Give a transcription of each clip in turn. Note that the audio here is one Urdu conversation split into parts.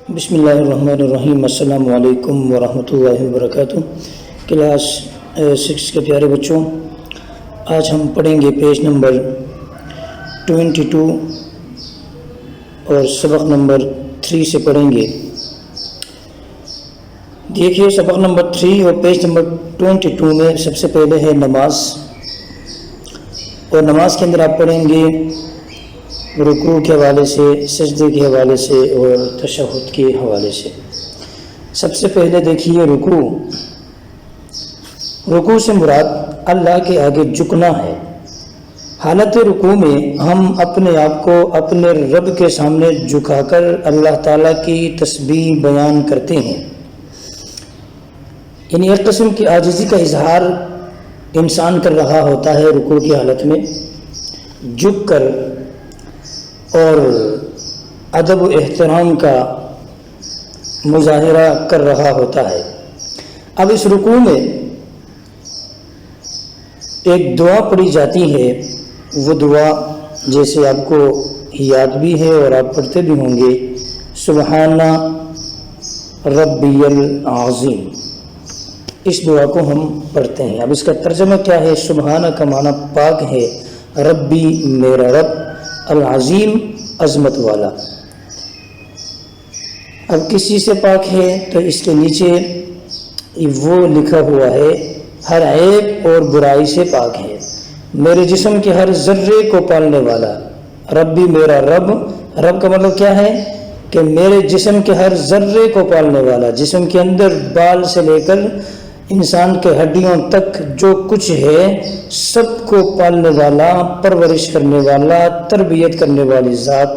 بسم اللہ الرحمن الرحیم۔ السلام علیکم ورحمۃ اللہ وبرکاتہ۔ کلاس 6 کے پیارے بچوں، آج ہم پڑھیں گے پیج نمبر 22 اور سبق نمبر 3 سے پڑھیں گے۔ دیکھیے سبق نمبر 3 اور پیج نمبر 22 میں سب سے پہلے ہے نماز، اور نماز کے اندر آپ پڑھیں گے رکوع کے حوالے سے، سجدے کے حوالے سے اور تشہد کے حوالے سے۔ سب سے پہلے دیکھیے رکوع سے مراد اللہ کے آگے جھکنا ہے۔ حالت رکوع میں ہم اپنے آپ کو اپنے رب کے سامنے جھکا کر اللہ تعالیٰ کی تسبیح بیان کرتے ہیں، یعنی ایک قسم کی عاجزی کا اظہار انسان کر رہا ہوتا ہے رکوع کی حالت میں، جھک کر اور ادب و احترام کا مظاہرہ کر رہا ہوتا ہے۔ اب اس رکوع میں ایک دعا پڑھی جاتی ہے، وہ دعا جیسے آپ کو یاد بھی ہے اور آپ پڑھتے بھی ہوں گے، سبحان ربی العظیم، اس دعا کو ہم پڑھتے ہیں۔ اب اس کا ترجمہ کیا ہے؟ سبحانہ کا معنی پاک ہے، ربی میرا رب، العظیم عظمت والا۔ اب کس چیز سے پاک ہے؟ تو اس کے نیچے وہ لکھا ہوا ہے، ہر عیب اور برائی سے پاک ہے، میرے جسم کے ہر ذرے کو پالنے والا۔ ربی میرا رب، رب کا مطلب کیا ہے کہ میرے جسم کے ہر ذرے کو پالنے والا، جسم کے اندر بال سے لے کر انسان کے ہڈیوں تک جو کچھ ہے سب کو پالنے والا، پرورش کرنے والا، تربیت کرنے والی ذات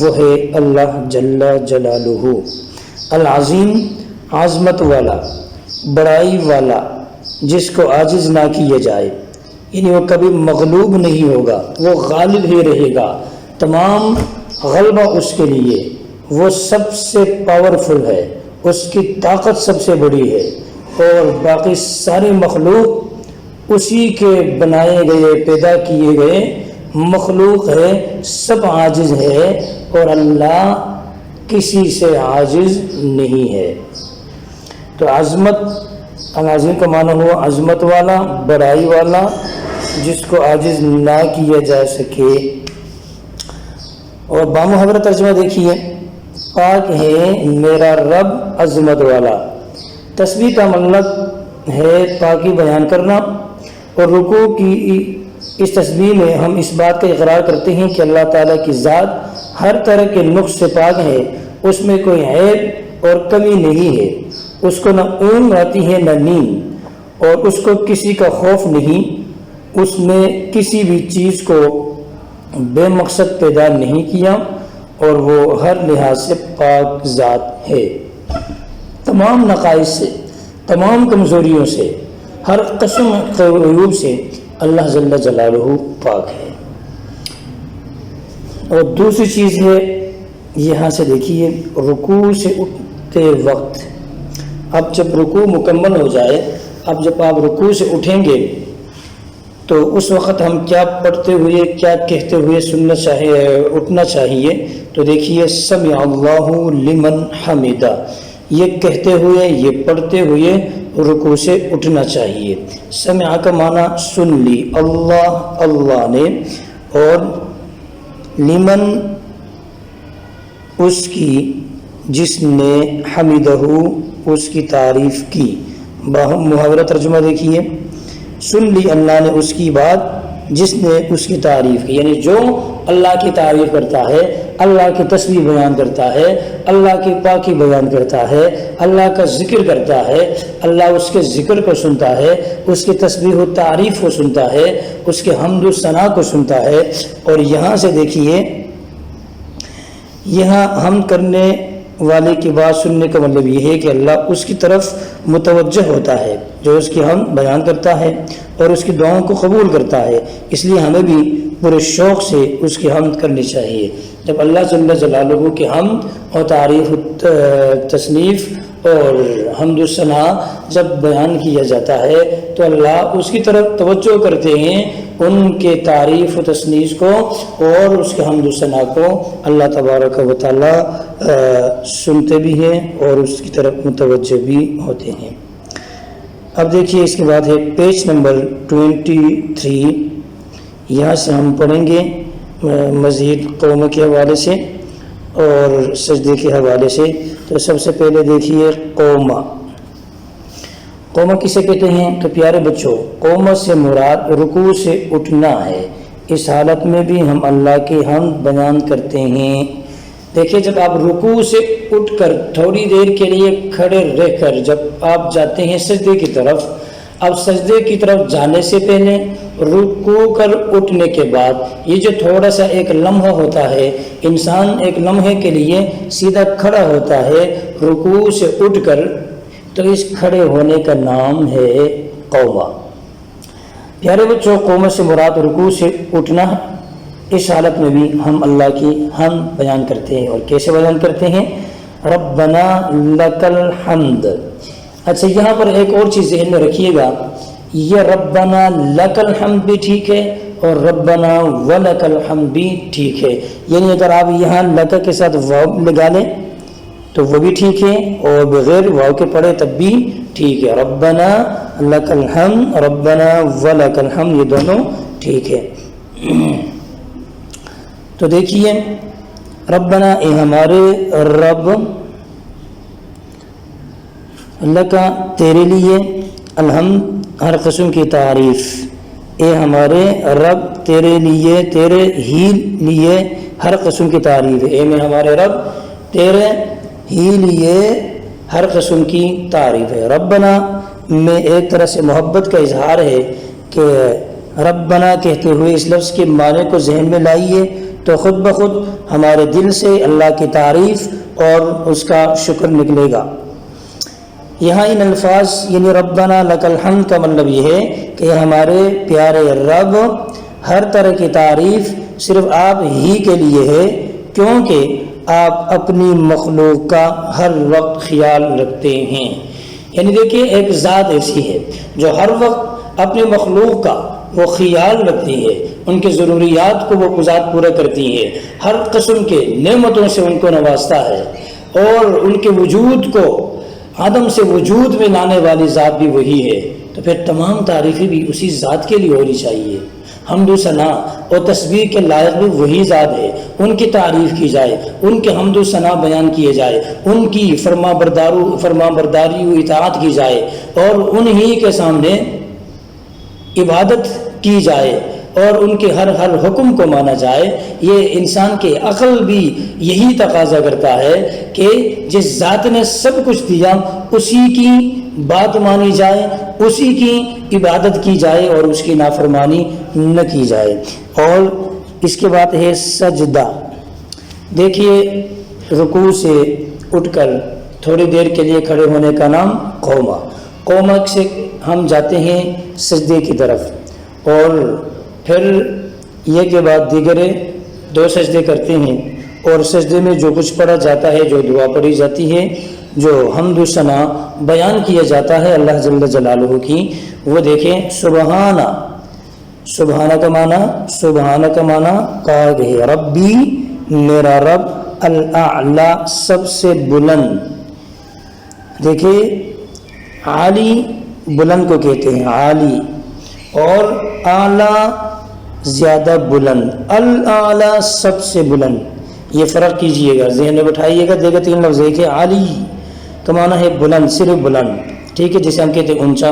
وہ ہے اللہ جل جلالہ۔ العظیم عظمت والا، بڑائی والا، جس کو عاجز نہ کیا جائے، یعنی وہ کبھی مغلوب نہیں ہوگا، وہ غالب ہی رہے گا، تمام غلبہ اس کے لیے، وہ سب سے پاورفل ہے، اس کی طاقت سب سے بڑی ہے، اور باقی ساری مخلوق اسی کے بنائے گئے، پیدا کیے گئے مخلوق ہے، سب عاجز ہے، اور اللہ کسی سے عاجز نہیں ہے۔ تو عظمت، العظیم کا معنی ہوا عظمت والا، بڑائی والا، جس کو عاجز نہ کیا جا سکے۔ اور بامحاورہ ترجمہ دیکھیے، پاک ہے میرا رب عظمت والا۔ تسبیح کا مطلب ہے پاکی بیان کرنا، اور رکوع کی اس تسبیح میں ہم اس بات کا اقرار کرتے ہیں کہ اللہ تعالیٰ کی ذات ہر طرح کے نقص سے پاک ہے، اس میں کوئی عیب اور کمی نہیں ہے، اس کو نہ اونگ آتی ہے نہ نیند، اور اس کو کسی کا خوف نہیں، اس نے کسی بھی چیز کو بے مقصد پیدا نہیں کیا، اور وہ ہر لحاظ سے پاک ذات ہے، تمام نقائص سے، تمام کمزوریوں سے، ہر قسم کے عیوب سے اللہ جل جلالہ پاک ہے۔ اور دوسری چیز ہے، یہاں سے دیکھیے رکوع سے اٹھتے وقت، اب جب رکوع مکمل ہو جائے، اب جب آپ رکوع سے اٹھیں گے تو اس وقت ہم کیا پڑھتے ہوئے، کیا کہتے ہوئے سننا چاہیے، اٹھنا چاہیے؟ تو دیکھیے سمع اللہ لمن حمدہ، یہ کہتے ہوئے، یہ پڑھتے ہوئے رکوع سے اٹھنا چاہیے۔ سمع کا معنی سن لی، اللہ نے، اور لمن اس کی جس نے، حمدہ اس کی تعریف کی۔ محاورہ ترجمہ دیکھیے، سن لی اللہ نے اس کی بات جس نے اس کی تعریف کی، یعنی جو اللہ کی تعریف کرتا ہے، اللہ کی تسبیح بیان کرتا ہے، اللہ کی پاکی بیان کرتا ہے، اللہ کا ذکر کرتا ہے، اللہ اس کے ذکر کو سنتا ہے، اس کی تسبیح و تعریف کو سنتا ہے، اس کے حمد و ثنا کو سنتا ہے۔ اور یہاں سے دیکھیے، یہاں حمد کرنے والے کی بات سننے کا مطلب یہ ہے کہ اللہ اس کی طرف متوجہ ہوتا ہے، جو اس کی حمد بیان کرتا ہے اور اس کی دعاؤں کو قبول کرتا ہے، اس لیے ہمیں بھی پورے شوق سے اس کی حمد کرنی چاہیے۔ جب اللہ جل جلالہ کی حمد اور تعریف تصنیف اور حمد و ثنا جب بیان کیا جاتا ہے تو اللہ اس کی طرف توجہ کرتے ہیں، ان کے تعریف و تصنیف کو اور اس کے حمد و ثنا کو اللہ تبارک و تعالی سنتے بھی ہیں اور اس کی طرف متوجہ بھی ہوتے ہیں۔ اب دیکھیے اس کے بعد ہے پیج نمبر 23، یہاں سے ہم پڑھیں گے مزید قوم کے حوالے سے اور سجدے کے حوالے سے۔ تو سب سے پہلے دیکھیے قومہ۔ قومہ کسے کہتے ہیں؟ تو پیارے بچوں، قومہ سے مراد رکوع سے اٹھنا ہے۔ اس حالت میں بھی ہم اللہ کی حمد بیان کرتے ہیں۔ دیکھیے جب آپ رکوع سے اٹھ کر تھوڑی دیر کے لیے کھڑے رہ کر جب آپ جاتے ہیں سجدے کی طرف، اب سجدے کی طرف جانے سے پہلے، رکوع کر اٹھنے کے بعد، یہ جو تھوڑا سا ایک لمحہ ہوتا ہے، انسان ایک لمحے کے لیے سیدھا کھڑا ہوتا ہے رکوع سے اٹھ کر، تو اس کھڑے ہونے کا نام ہے قومہ۔ پیارے بچوں، قومہ سے مراد رکوع سے اٹھنا ہے۔ اس حالت میں بھی ہم اللہ کی حمد بیان کرتے ہیں، اور کیسے بیان کرتے ہیں؟ ربنا لک الحمد۔ اچھا، یہاں پر ایک اور چیز ذہن میں رکھیے گا، یہ ربنا لک الحمد بھی ٹھیک ہے اور ربنا ولک الحمد بھی ٹھیک ہے، یعنی اگر آپ یہاں لک کے ساتھ واو لگا لیں تو وہ بھی ٹھیک ہے، اور بغیر واو کے پڑھے تب بھی ٹھیک ہے۔ ربنا لک الحمد، ربنا ولک الحمد، یہ دونوں ٹھیک ہے۔ تو دیکھیے، ربنا اے ہمارے رب، لکا تیرے لیے، الحمد ہر قسم کی تعریف، اے ہمارے رب تیرے لیے، تیرے ہی لیے ہر قسم کی تعریف ہے، اے میں ہمارے رب تیرے ہی لیے ہر قسم کی تعریف ہے۔ ربنا میں ایک طرح سے محبت کا اظہار ہے کہ ربنا کہتے ہوئے اس لفظ کے معنی کو ذہن میں لائیے تو خود بخود ہمارے دل سے اللہ کی تعریف اور اس کا شکر نکلے گا۔ یہاں ان الفاظ یعنی ربنا لک الحمد کا مطلب یہ ہے کہ ہمارے پیارے رب، ہر طرح کی تعریف صرف آپ ہی کے لیے ہے، کیونکہ آپ اپنی مخلوق کا ہر وقت خیال رکھتے ہیں۔ یعنی دیکھیے، ایک ذات ایسی ہے جو ہر وقت اپنے مخلوق کا وہ خیال رکھتی ہے، ان کے ضروریات کو وہ ذات پورا کرتی ہے، ہر قسم کے نعمتوں سے ان کو نوازتا ہے، اور ان کے وجود کو عدم سے وجود میں لانے والی ذات بھی وہی ہے۔ تو پھر تمام تعریفیں بھی اسی ذات کے لیے ہونی چاہیے، حمد و ثنا اور تسبیح کے لائق بھی وہی ذات ہے، ان کی تعریف کی جائے، ان کے حمد و ثنا بیان کیے جائے، ان کی فرما برداری و اطاعت کی جائے، اور انہی کے سامنے عبادت کی جائے، اور ان کے ہر حکم کو مانا جائے۔ یہ انسان کے عقل بھی یہی تقاضا کرتا ہے کہ جس ذات نے سب کچھ دیا اسی کی بات مانی جائے، اسی کی عبادت کی جائے، اور اس کی نافرمانی نہ کی جائے۔ اور اس کے بعد ہے سجدہ۔ دیکھیے، رکوع سے اٹھ کر تھوڑی دیر کے لیے کھڑے ہونے کا نام قومہ۔ قومہ سے ہم جاتے ہیں سجدے کی طرف، اور پھر یہ کے بعد دیگر 2 سجدے کرتے ہیں، اور سجدے میں جو کچھ پڑھا جاتا ہے، جو دعا پڑھی جاتی ہے، جو حمد و ثنا بیان کیا جاتا ہے اللہ جل جلالہ کی، وہ دیکھیں۔ سبحانہ کا معنی کہا گیا ربی، میرا رب، الاعلی سب سے بلند۔ دیکھیں، عالی بلند کو کہتے ہیں عالی، اور اعلیٰ زیادہ بلند، الاعلیٰ سب سے بلند۔ یہ فرق کیجئے گا، ذہن میں بٹھائیے گا۔ دیکھیں 3 لفظ ہے کہ عالی کا معنی ہے بلند، صرف بلند، ٹھیک ہے، جسے ہم کہتے ہیں اونچا،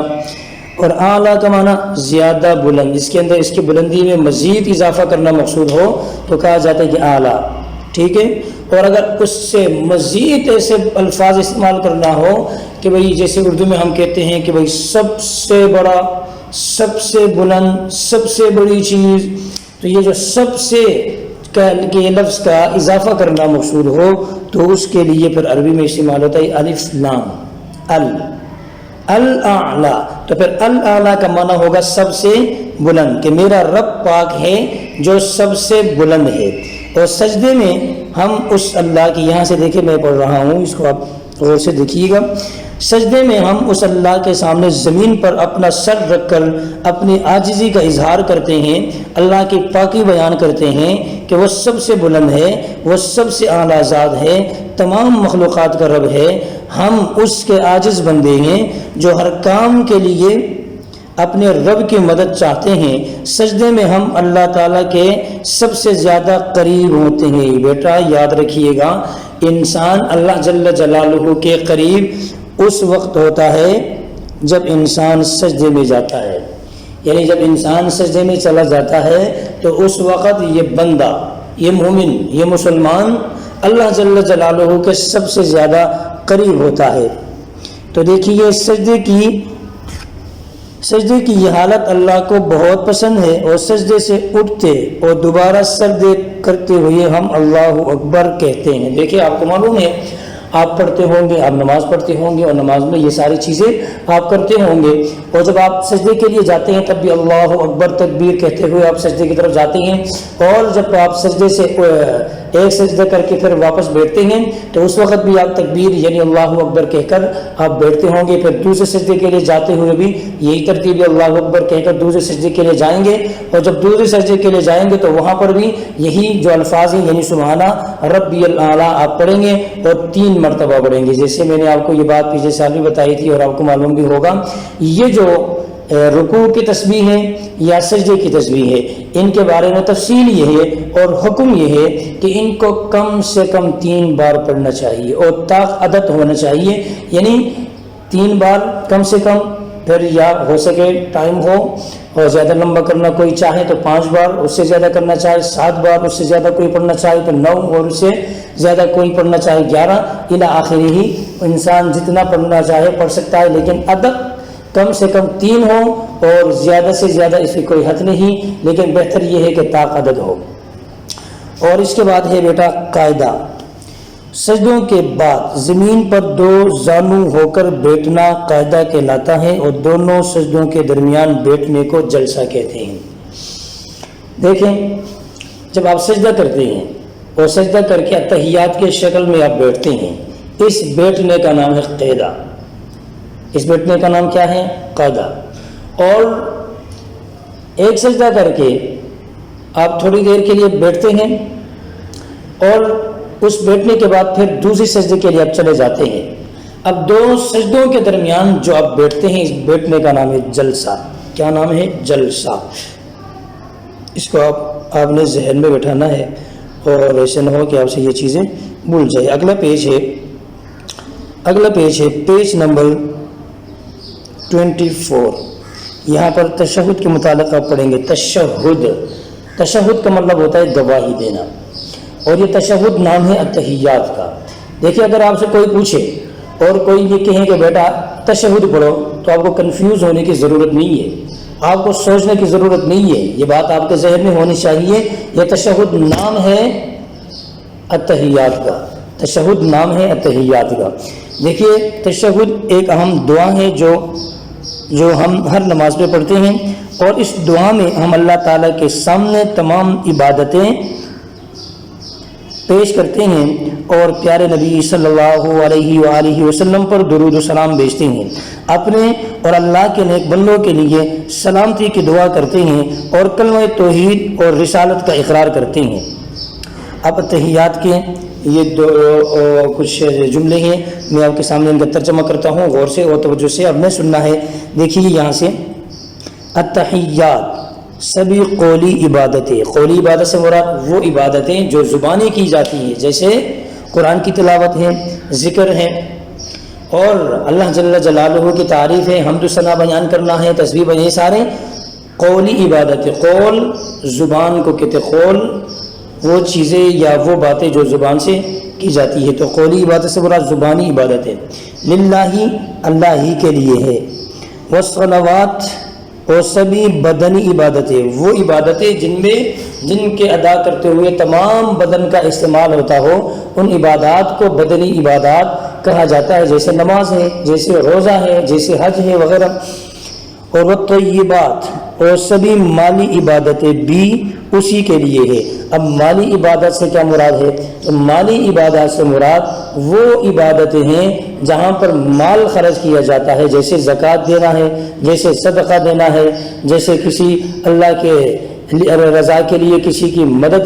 اور اعلیٰ کا معنی زیادہ بلند، اس کے اندر اس کی بلندی میں مزید اضافہ کرنا مقصود ہو تو کہا جاتا ہے کہ اعلیٰ، ٹھیک ہے۔ اور اگر اس سے مزید ایسے الفاظ استعمال کرنا ہو کہ بھئی جیسے اردو میں ہم کہتے ہیں کہ بھئی سب سے بڑا، سب سے بلند، سب سے بڑی چیز، تو یہ جو سب سے کے لفظ کا اضافہ کرنا مقصود ہو تو اس کے لیے پھر عربی میں استعمال ہوتا ہے الف لام، الاعلی۔ تو پھر الاعلی کا معنی ہوگا سب سے بلند، کہ میرا رب پاک ہے جو سب سے بلند ہے۔ اور سجدے میں ہم اس اللہ کی، یہاں سے دیکھیں میں پڑھ رہا ہوں، اس کو آپ غور سے دیکھیے گا، سجدے میں ہم اس اللہ کے سامنے زمین پر اپنا سر رکھ کر اپنی عاجزی کا اظہار کرتے ہیں، اللہ کی پاکی بیان کرتے ہیں کہ وہ سب سے بلند ہے، وہ سب سے اعلیٰ ذات ہے، تمام مخلوقات کا رب ہے، ہم اس کے عاجز بندے ہیں جو ہر کام کے لیے اپنے رب کی مدد چاہتے ہیں۔ سجدے میں ہم اللہ تعالیٰ کے سب سے زیادہ قریب ہوتے ہیں۔ بیٹا یاد رکھیے گا، انسان اللہ جل جلالہ کے قریب اس وقت ہوتا ہے جب انسان سجدے میں جاتا ہے، یعنی جب انسان سجدے میں چلا جاتا ہے تو اس وقت یہ بندہ، یہ مومن، یہ مسلمان اللہ جل جلالہ کے سب سے زیادہ قریب ہوتا ہے۔ تو دیکھیے سجدے کی یہ حالت اللہ کو بہت پسند ہے، اور سجدے سے اٹھتے اور دوبارہ سجدے کرتے ہوئے ہم اللہ اکبر کہتے ہیں۔ دیکھیں آپ کو معلوم ہے، آپ پڑھتے ہوں گے، آپ نماز پڑھتے ہوں گے، اور نماز میں یہ ساری چیزیں آپ کرتے ہوں گے، اور جب آپ سجدے کے لیے جاتے ہیں تب بھی اللہ اکبر تکبیر کہتے ہوئے آپ سجدے کی طرف جاتے ہیں، اور جب آپ سجدے سے ایک سجدہ کر کے پھر واپس بیٹھتے ہیں تو اس وقت بھی آپ تکبیر یعنی اللہ اکبر کہہ کر آپ بیٹھتے ہوں گے۔ پھر دوسرے سجدے کے لیے جاتے ہوئے بھی یہی ترتیب اللہ اکبر کہہ کر دوسرے سجدے کے لیے جائیں گے، اور جب دوسرے سجدے کے لیے جائیں گے تو وہاں پر بھی یہی جو الفاظ ہیں یعنی سبحانہ ربی الاعلیٰ آپ پڑھیں گے، اور 3 مرتبہ پڑھیں گے۔ جیسے میں نے آپ کو یہ بات پچھلے سال بھی بتائی تھی اور آپ کو معلوم بھی ہوگا، یہ جو رکوع کی تسبیح ہے یا سجدے کی تسبیح ہے، ان کے بارے میں تفصیل یہ ہے اور حکم یہ ہے کہ ان کو کم سے کم 3 بار پڑھنا چاہیے، اور طاق عدد ہونا چاہیے، یعنی 3 بار کم سے کم، پھر یا ہو سکے ٹائم ہو اور زیادہ لمبا کرنا کوئی چاہے تو 5 بار، اس سے زیادہ کرنا چاہے 7 بار، اس سے زیادہ کوئی پڑھنا چاہے تو 9، اور اس سے زیادہ کوئی پڑھنا چاہے 11 الی آخری ہی۔ انسان جتنا پڑھنا چاہے پڑھ سکتا ہے، لیکن عدد کم سے کم 3 ہو، اور زیادہ سے زیادہ اس کی کوئی حد نہیں، لیکن بہتر یہ ہے کہ طاق عدد ہو۔ اور اس کے بعد ہے بیٹا قاعدہ، سجدوں کے بعد زمین پر 2 زانو ہو کر بیٹھنا قاعدہ کہلاتا ہے، اور دونوں سجدوں کے درمیان بیٹھنے کو جلسہ کہتے ہیں۔ دیکھیں جب آپ سجدہ کرتے ہیں اور سجدہ کر کے اتحیات کے شکل میں آپ بیٹھتے ہیں، اس بیٹھنے کا نام ہے قاعدہ، اس بیٹھنے کا نام کیا ہے؟ قاعدہ۔ اور ایک سجدہ کر کے آپ تھوڑی دیر کے لیے بیٹھتے ہیں، اور اس بیٹھنے کے بعد پھر دوسری سجدے کے لیے آپ چلے جاتے ہیں۔ اب 2 سجدوں کے درمیان جو آپ بیٹھتے ہیں، اس بیٹھنے کا نام ہے جلسہ۔ کیا نام ہے؟ جلسہ۔ اس کو آپ نے ذہن میں بٹھانا ہے، اور ایسے نہ ہو کہ آپ سے یہ چیزیں بھول جائے۔ اگلا پیج ہے پیج نمبر 24۔ یہاں پر تشہد کے متعلق آپ پڑھیں گے۔ تشہد کا مطلب ہوتا ہے گواہی دینا، اور یہ تشہد نام ہے اتحیات کا۔ دیکھیں اگر آپ سے کوئی پوچھے اور کوئی یہ کہیں کہ بیٹا تشہد پڑھو، تو آپ کو کنفیوز ہونے کی ضرورت نہیں ہے، آپ کو سوچنے کی ضرورت نہیں ہے، یہ بات آپ کے ذہن میں ہونی چاہیے۔ یہ تشہد نام ہے اتحیات کا، تشہد نام ہے اتحیات کا۔ دیکھیے تشہد ایک اہم دعا ہے جو ہم ہر نماز پہ پڑھتے ہیں، اور اس دعا میں ہم اللہ تعالیٰ کے سامنے تمام عبادتیں پیش کرتے ہیں، اور پیارے نبی صلی اللہ علیہ وآلہ وسلم پر درود و سلام بھیجتے ہیں، اپنے اور اللہ کے نیک بندوں کے لیے سلامتی کی دعا کرتے ہیں، اور کلمہ توحید اور رسالت کا اقرار کرتے ہیں۔ اب اتحیات کے یہ کچھ جملے ہیں، میں آپ کے سامنے ان کا ترجمہ کرتا ہوں، غور سے اور توجہ سے اب نے سننا ہے۔ دیکھیے یہاں سے اتحیات سبھی قولی عبادتیں، قولی عبادت سے مراد وہ عبادتیں جو زبانی کی جاتی ہیں، جیسے قرآن کی تلاوت ہے، ذکر ہے، اور اللہ جل جلالہ کی تعریف ہے، حمد و ثنا بیان کرنا ہے، تسبیح بیان، یہ سارے قولی عبادتیں۔ قول زبان کو کہتے، قول وہ چیزیں یا وہ باتیں جو زبان سے کی جاتی ہے، تو قولی عبادت سے مراد زبانی عبادت ہے۔ للہ اللہ ہی کے لیے ہے۔ والصلوات اور سبھی بدنی عبادتیں، وہ عبادتیں جن کے ادا کرتے ہوئے تمام بدن کا استعمال ہوتا ہو، ان عبادات کو بدنی عبادات کہا جاتا ہے، جیسے نماز ہے، جیسے روزہ ہے، جیسے حج ہے وغیرہ۔ اور والطیبات اور سبھی مالی عبادتیں بھی اسی کے لیے ہے۔ اب مالی عبادت سے کیا مراد ہے؟ تو مالی عبادت سے مراد وہ عبادتیں ہیں جہاں پر مال خرچ کیا جاتا ہے، جیسے زکوٰۃ دینا ہے، جیسے صدقہ دینا ہے، جیسے کسی اللہ کے رضا کے لیے کسی کی مدد